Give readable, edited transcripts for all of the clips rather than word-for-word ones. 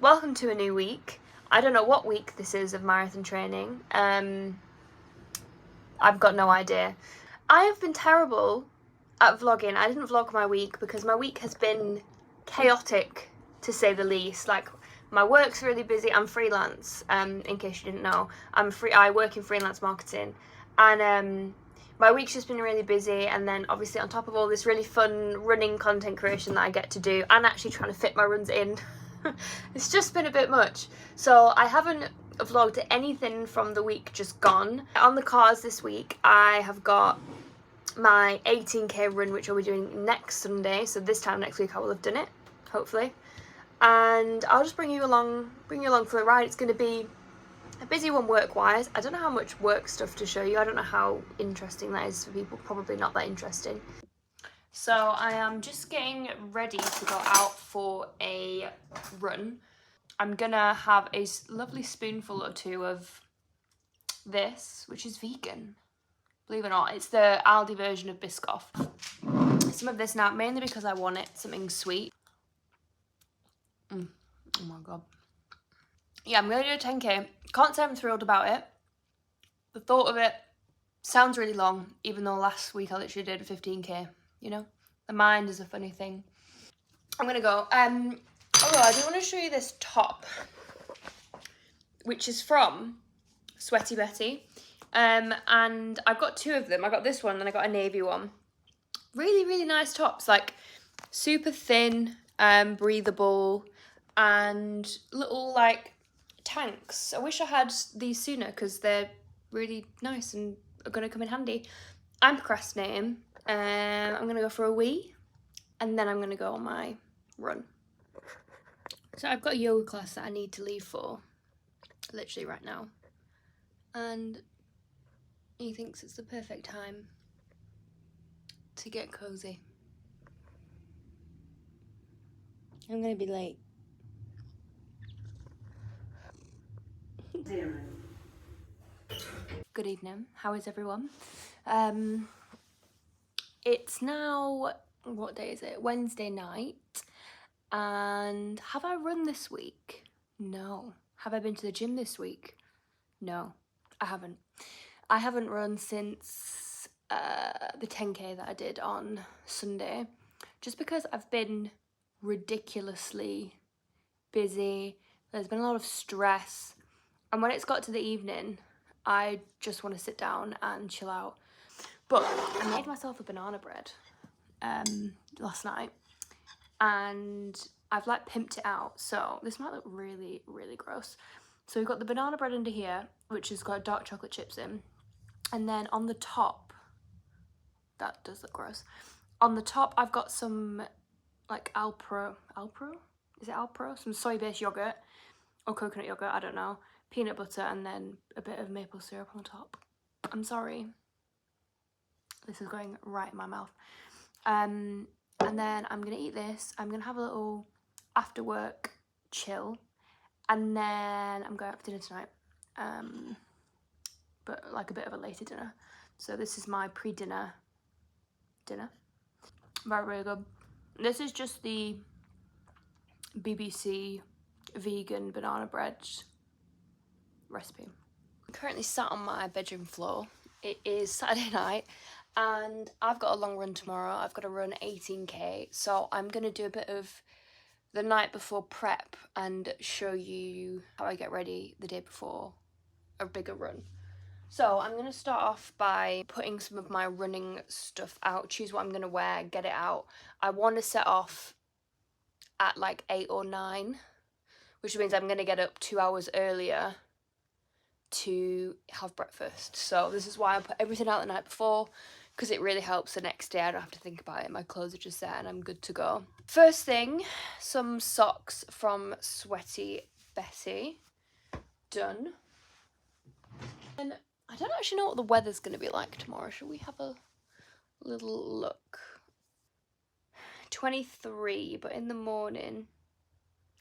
welcome to a new week. I don't know what week this is of marathon training. I've got no idea. I have been terrible at vlogging. I didn't vlog my week because my week has been chaotic, to say the least. Like, my work's really busy. I'm freelance, in case you didn't know. I work in freelance marketing, and my week's just been really busy, and then obviously on top of all this really fun running content creation that I get to do, and actually trying to fit my runs in, it's just been a bit much. So I haven't vlogged anything from the week just gone. On the cards this week, I have got my 18k run, which I'll be doing next Sunday. So this time next week I will have done it, hopefully. And I'll just bring you along for the ride. It's going to be a busy one work-wise. I don't know how much work stuff to show you. I don't know how interesting that is for people. Probably not that interesting. So I am just getting ready to go out for a run. I'm gonna have a lovely spoonful or two of this, which is vegan. Believe it or not, it's the Aldi version of Biscoff. Some of this now, mainly because I want it, something sweet. Oh my god. Yeah, I'm gonna do a 10k. Can't say I'm thrilled about it. The thought of it sounds really long, even though last week I literally did a 15k, you know? The mind is a funny thing. I'm gonna go. Although I do want to show you this top, which is from Sweaty Betty. And I've got two of them. I got this one and I got a navy one. Really, really nice tops, like super thin, breathable, and little like tanks. I wish I had these sooner because they're really nice and are gonna come in handy. I'm procrastinating. I'm gonna go for a wee, and then I'm gonna go on my run. So I've got a yoga class that I need to leave for, literally right now, and he thinks it's the perfect time to get cozy. I'm gonna be late. Good evening, how is everyone? It's now, what day is it? Wednesday night. And have I run this week? No. Have I been to the gym this week? No, I haven't. I haven't run since the 10k that I did on Sunday, just because I've been ridiculously busy. There's been a lot of stress, and when it's got to the evening, I just want to sit down and chill out. But I made myself a banana bread last night, and I've like pimped it out, so this might look really, really gross. So we've got the banana bread under here, which has got dark chocolate chips in, and then on the top, that does look gross. On the top, I've got some like Alpro? Is it Alpro? Some soy-based yogurt or coconut yogurt, I don't know. Peanut butter, and then a bit of maple syrup on the top. I'm sorry. This is going right in my mouth. And then I'm gonna eat this. I'm gonna have a little after work chill, and then I'm going out for dinner tonight. But like a bit of a later dinner. So this is my pre-dinner dinner. Very, very good. This is just the BBC vegan banana bread recipe. I'm currently sat on my bedroom floor. It is Saturday night, and I've got a long run tomorrow. I've got to run 18k, so I'm gonna do a bit of the night before prep and show you how I get ready the day before a bigger run. So I'm gonna start off by putting some of my running stuff out, choose what I'm gonna wear, get it out. I want to set off at like 8 or 9, which means I'm gonna get up 2 hours earlier to have breakfast. So this is why I put everything out the night before, because it really helps the next day. I don't have to think about it. My clothes are just there and I'm good to go. First thing, some socks from Sweaty Betty. Done. And I don't actually know what the weather's going to be like tomorrow. Should we have a little look? 23, but in the morning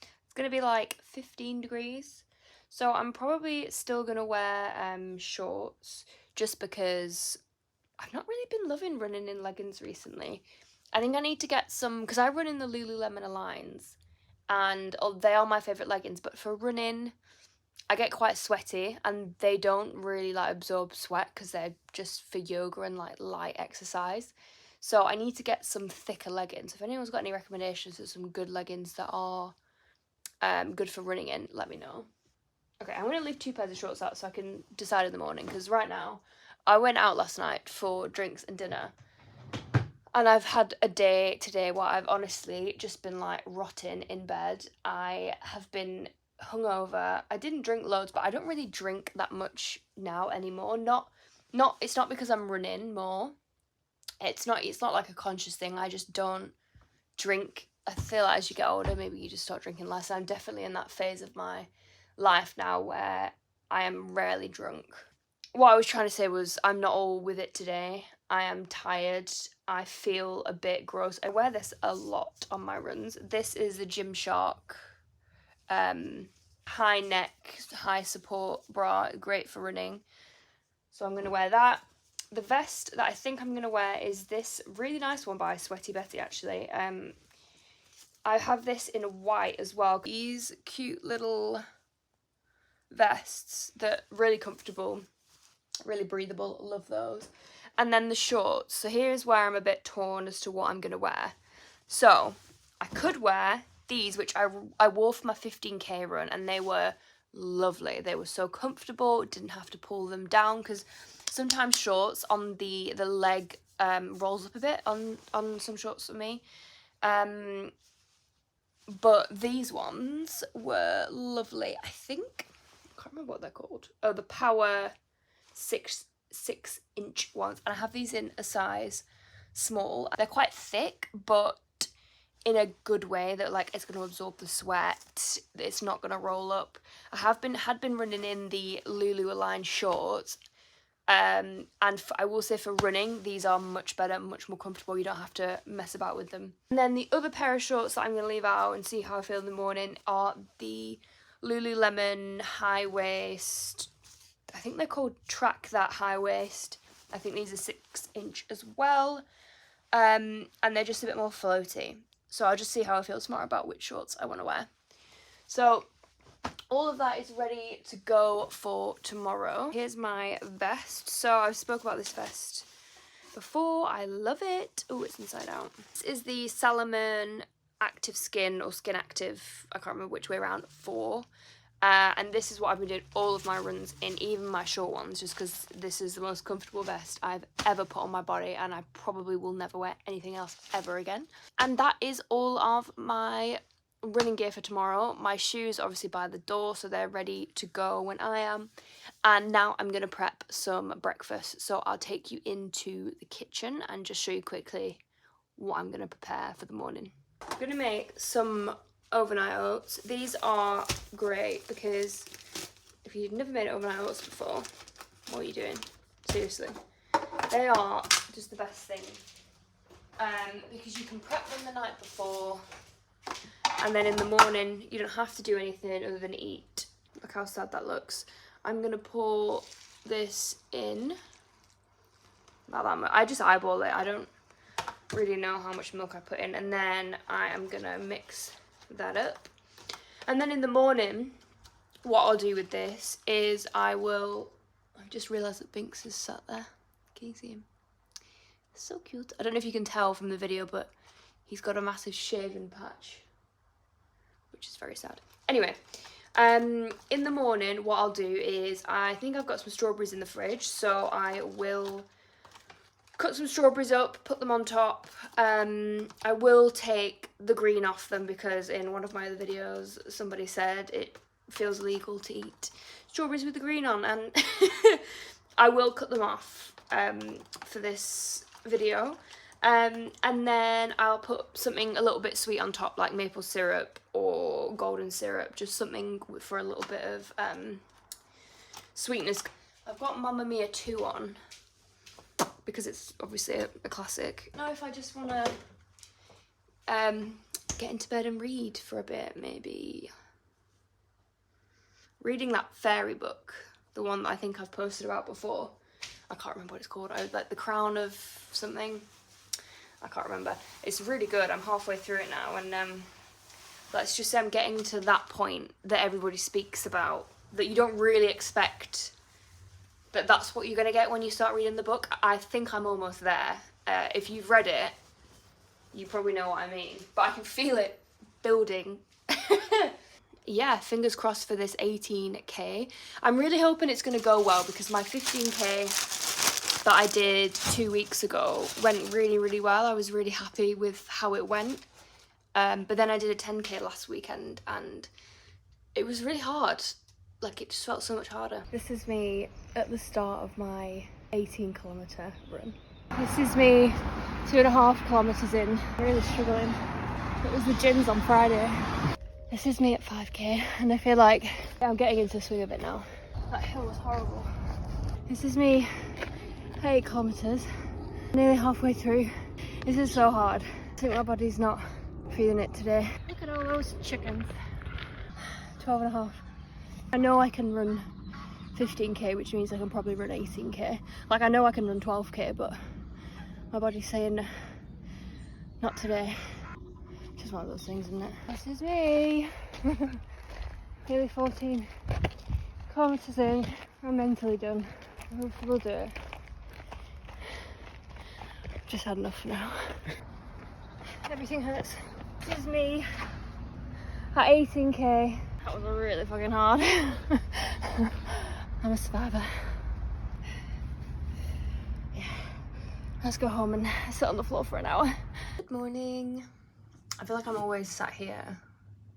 it's going to be like 15 degrees. So I'm probably still going to wear shorts, just because I've not really been loving running in leggings recently. I think I need to get some, because I run in the Lululemon Aligns, and they are my favourite leggings, but for running I get quite sweaty and they don't really like absorb sweat because they're just for yoga and like light exercise. So I need to get some thicker leggings. If anyone's got any recommendations for some good leggings that are good for running in, let me know. Okay, I'm going to leave 2 pairs of shorts out so I can decide in the morning, because right now I went out last night for drinks and dinner and I've had a day today where I've honestly just been like rotting in bed. I have been hungover. I didn't drink loads, but I don't really drink that much now anymore. It's not because I'm running more. It's not like a conscious thing. I just don't drink. I feel like as you get older, maybe you just start drinking less. I'm definitely in that phase of my life now where I am rarely drunk. What I was trying to say was I'm not all with it today. I am tired. I feel a bit gross. I wear this a lot on my runs. This is the Gymshark high neck, high support bra, great for running. So I'm going to wear that. The vest that I think I'm going to wear is this really nice one by Sweaty Betty, actually. I have this in white as well. These cute little vests that are really comfortable, really breathable, love those. And then the shorts. So here's where I'm a bit torn as to what I'm going to wear. So I could wear these, which I wore for my 15k run, and they were lovely. They were so comfortable, didn't have to pull them down, because sometimes shorts on the leg rolls up a bit on some shorts for me. But these ones were lovely. I think, I can't remember what they're called. Oh, the Power 6-inch ones. And I have these in a size small. They're quite thick, but in a good way, that like it's going to absorb the sweat. It's not going to roll up. I had been running in the Lulu Align shorts. And I will say for running, these are much better, much more comfortable. You don't have to mess about with them. And then the other pair of shorts that I'm going to leave out and see how I feel in the morning are the Lululemon high waist. I think they're called Track That high waist. I think these are 6-inch as well. And they're just a bit more floaty. So I'll just see how I feel tomorrow about which shorts I want to wear. So all of that is ready to go for tomorrow. Here's my vest. So I've spoke about this vest before. I love it. Oh, it's inside out. This is the Salomon Active Skin or Skin Active, I can't remember which way around, 4. And this is what I've been doing all of my runs in, even my short ones, just because this is the most comfortable vest I've ever put on my body, and I probably will never wear anything else ever again. And that is all of my running gear for tomorrow. My shoes are obviously by the door, so they're ready to go when I am. And now I'm going to prep some breakfast, so I'll take you into the kitchen and just show you quickly what I'm going to prepare for the morning. I'm going to make some overnight oats. These are great because if you've never made overnight oats before, what are you doing? Seriously. They are just the best thing. Because you can prep them the night before, and then in the morning you don't have to do anything other than eat. Look how sad that looks. I'm going to pour this in. About that much. I just eyeball it. I don't really know how much milk I put in. And then I am going to mix that up. And then in the morning, what I'll do with this is I've just realised that Binks is sat there. Can you see him? So cute. I don't know if you can tell from the video, but he's got a massive shaving patch, which is very sad. Anyway, in the morning, what I'll do is, I think I've got some strawberries in the fridge, so I will cut some strawberries up, put them on top. I will take the green off them because in one of my other videos, somebody said it feels illegal to eat strawberries with the green on, and I will cut them off for this video. And then I'll put something a little bit sweet on top, like maple syrup or golden syrup, just something for a little bit of sweetness. I've got Mamma Mia 2 on because it's obviously a classic. Now if I just want to get into bed and read for a bit, maybe reading that fairy book, the one that I think I've posted about before. I can't remember what it's called. Like The Crown of something. I can't remember. It's really good. I'm halfway through it now, and let's just say I'm getting to that point that everybody speaks about, that you don't really expect that that's what you're going to get when you start reading the book. I think I'm almost there. If you've read it, you probably know what I mean, but I can feel it building. Yeah, fingers crossed for this 18k. I'm really hoping it's going to go well, because my 15k that I did 2 weeks ago went really, really well. I was really happy with how it went. But then I did a 10k last weekend and it was really hard. Like, it just felt so much harder. This is me at the start of my 18-kilometre run. This is me 2.5 kilometres in, really struggling. It was the gyms on Friday. This is me at 5k, and I feel like I'm getting into the swing of it now. That hill was horrible. This is me at 8 kilometres, nearly halfway through. This is so hard. I think my body's not feeling it today. Look at all those chickens. 12.5. I know I can run 15k, which means I can probably run 18k. Like, I know I can run 12k, but my body's saying not today. Just one of those things, isn't it? This is me. Nearly 14 kilometres in. I'm mentally done. Hopefully we'll do it. I've just had enough now. Everything hurts. This is me at 18k. That was really fucking hard. I'm a survivor. Yeah. Let's go home and sit on the floor for an hour. Good morning. I feel like I'm always sat here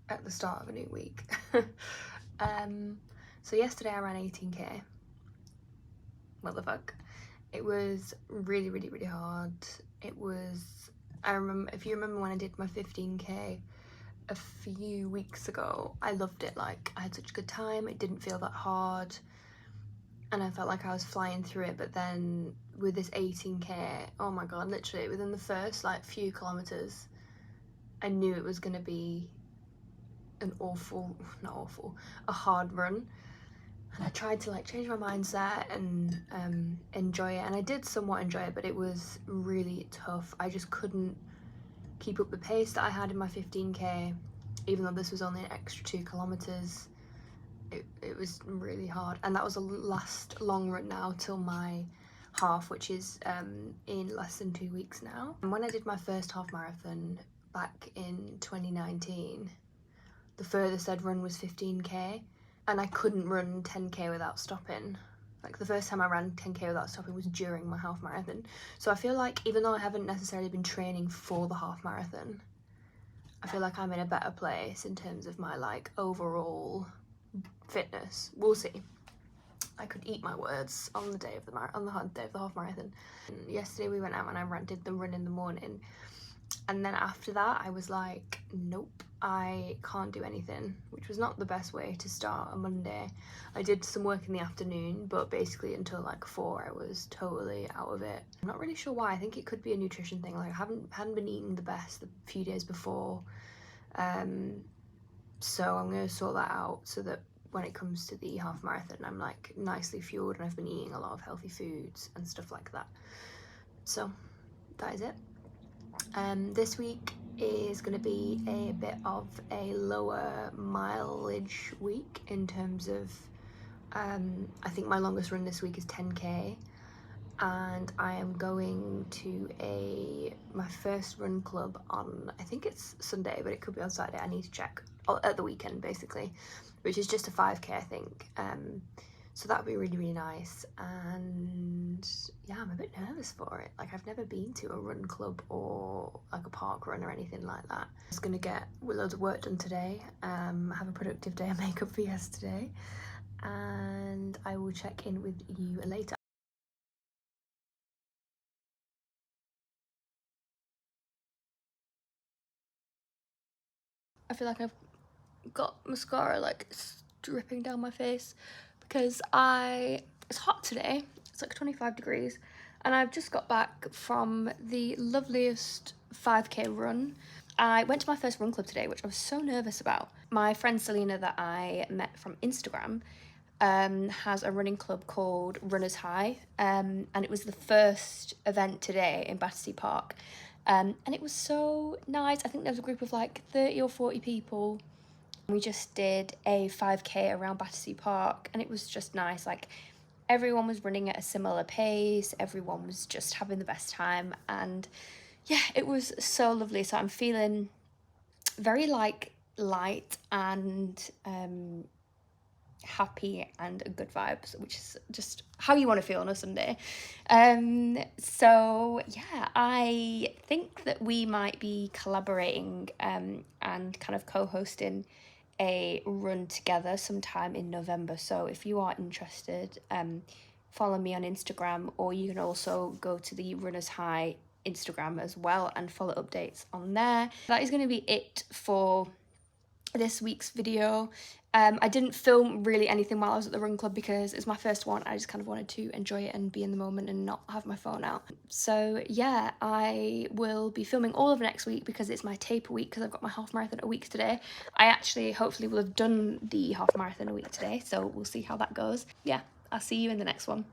at the start of a new week. So yesterday I ran 18k. What the fuck? It was really, really, really hard. It was, I remember, if you remember when I did my 15k a few weeks ago, I loved it. Like, I had such a good time. It didn't feel that hard. And I felt like I was flying through it. But then with this 18k, oh my God, literally within the first like few kilometers, I knew it was going to be an a hard run. And I tried to like change my mindset and enjoy it. And I did somewhat enjoy it, but it was really tough. I just couldn't keep up the pace that I had in my 15k, even though this was only an extra 2 kilometers. It was really hard. And that was the last long run now till my half, which is in less than 2 weeks now. And when I did my first half marathon back in 2019, the furthest I'd run was 15k, and I couldn't run 10k without stopping. Like, the first time I ran 10k without stopping was during my half marathon. So I feel like, even though I haven't necessarily been training for the half marathon, I feel like I'm in a better place in terms of my like overall fitness. We'll see. I could eat my words on the day of the half marathon. And yesterday we went out and I did the run in the morning, and then after that I was like, nope, I can't do anything, which was not the best way to start a Monday. I did some work in the afternoon, but basically until like 4 I was totally out of it. I'm not really sure why. I think it could be a nutrition thing. Like, I hadn't been eating the best the few days before, so I'm going to sort that out so that when it comes to the half marathon I'm like nicely fueled, and I've been eating a lot of healthy foods and stuff like that. So that is it. This week is going to be a bit of a lower mileage week in terms of I think my longest run this week is 10k, and I am going to my first run club on, I think it's Sunday, but it could be on Saturday, I need to check, at the weekend basically, which is just a 5k I think. So that would be really, really nice. And yeah, I'm a bit nervous for it. Like, I've never been to a run club or like a park run or anything like that. I'm just gonna get loads of work done today, have a productive day of makeup for yesterday, and I will check in with you later. I feel like I've got mascara like dripping down my face because it's hot today. It's like 25 degrees, and I've just got back from the loveliest 5k run. I went to my first run club today, which I was so nervous about. My friend Selena, that I met from Instagram, has a running club called Runners High, and it was the first event today in Battersea Park, and it was so nice. I think there was a group of like 30 or 40 people. We just did a 5k around Battersea Park, and it was just nice. Like, everyone was running at a similar pace, everyone was just having the best time, and yeah, it was so lovely. So I'm feeling very like light and happy and good vibes, which is just how you want to feel on a Sunday. So yeah, I think that we might be collaborating and kind of co-hosting a run together sometime in November. So if you are interested, follow me on Instagram, or you can also go to the Runners High Instagram as well and follow updates on there. That is going to be it for this week's video. I didn't film really anything while I was at the run club because it's my first one. I just kind of wanted to enjoy it and be in the moment and not have my phone out. So yeah, I will be filming all of next week because it's my taper week, because I've got my half marathon a week today. I actually hopefully will have done the half marathon a week today, so we'll see how that goes. Yeah, I'll see you in the next one.